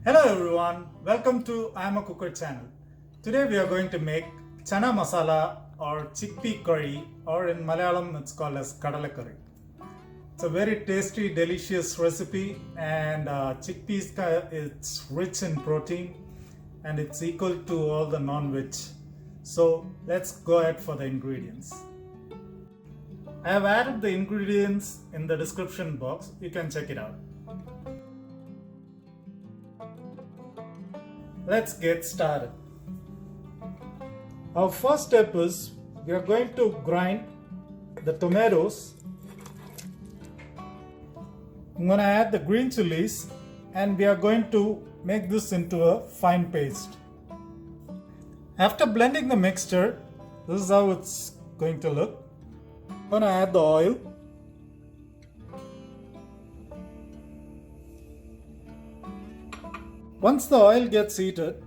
Hello everyone, welcome to imacooker channel. Today we are going to make Channa masala or chickpea curry, or in Malayalam it's called as kadala curry. It's a very tasty, delicious recipe, and chickpeas it's rich in protein and it's equal to all the non-veg. So let's go ahead for the ingredients. I have added the ingredients in the description box, you can check it out. Let's get started. Our first step is we are going to grind the tomatoes. I'm going to add the green chilies and we are going to make this into a fine paste. After blending the mixture, this is how it's going to look. I'm going to add the oil. Once the oil gets heated,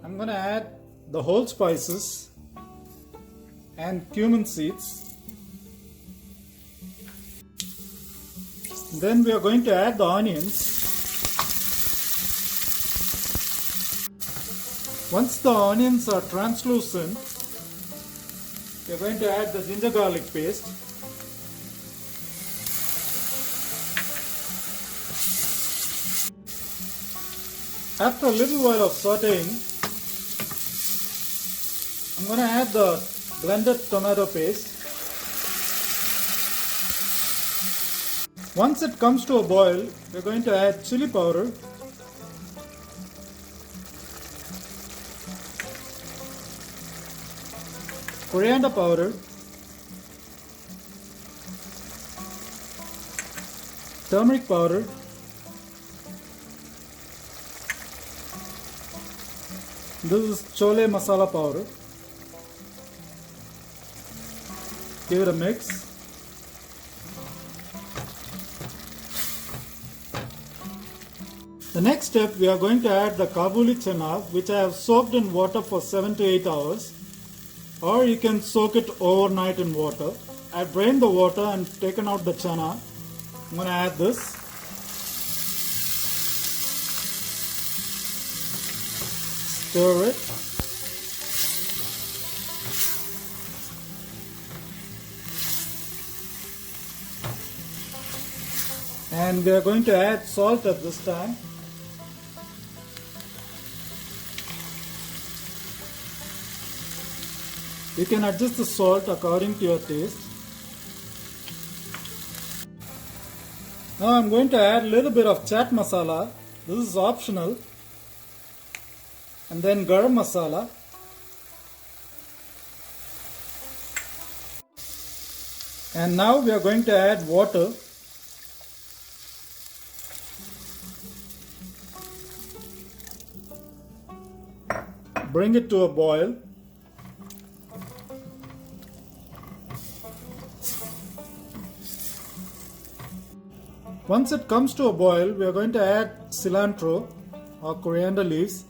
I'm going to add the whole spices and cumin seeds. Then we are going to add the onions. Once the onions are translucent, we are going to add the ginger garlic paste. After a little while of sauteing, I'm going to add the blended tomato paste. Once it comes to a boil, we're going to add chili powder, coriander powder, turmeric powder, this is chole masala powder. Give it a mix. The next step, we are going to add the Kabuli Channa, which I have soaked in water for 7 to 8 hours, or you can soak it overnight in water. I've drained the water and taken out the Channa. I'm going to add this. Stir it. And we are going to add salt at this time. You can adjust the salt according to your taste. Now I'm going to add a little bit of chaat masala. This is optional. And then garam masala. And now we are going to add water. Bring it to a boil. Once it comes to a boil, we are going to add cilantro or coriander leaves.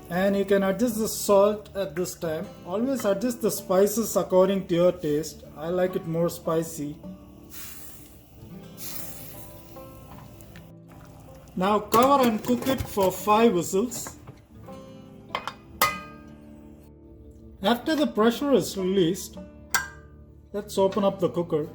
And you can adjust the salt at this time. Always adjust the spices according to your taste. I like it more spicy. Now cover and cook it for 5 whistles. After the pressure is released, let's open up the cooker.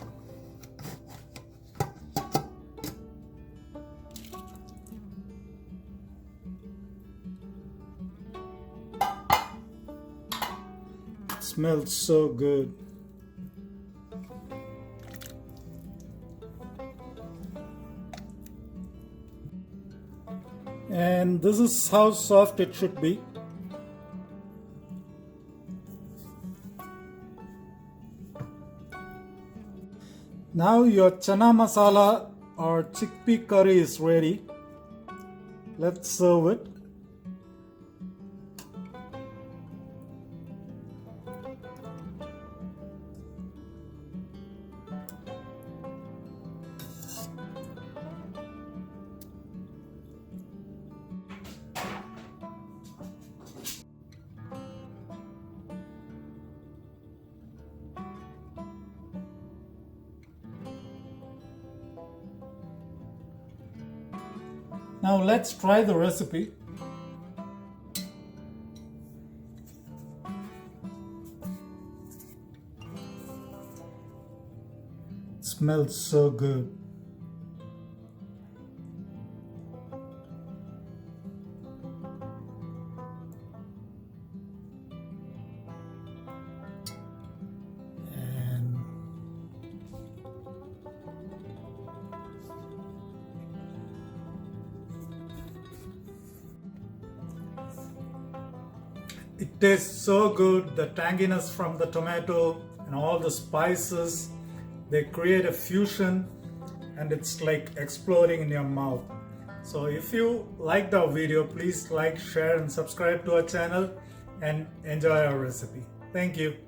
It smells so good. And this is how soft it should be. Now your chana masala or chickpea curry is ready. Let's serve it. Now let's try the recipe. It smells so good. It tastes so good, the tanginess from the tomato and all the spices, they create a fusion and it's like exploding in your mouth. So if you liked our video, please like, share and subscribe to our channel and enjoy our recipe. Thank you.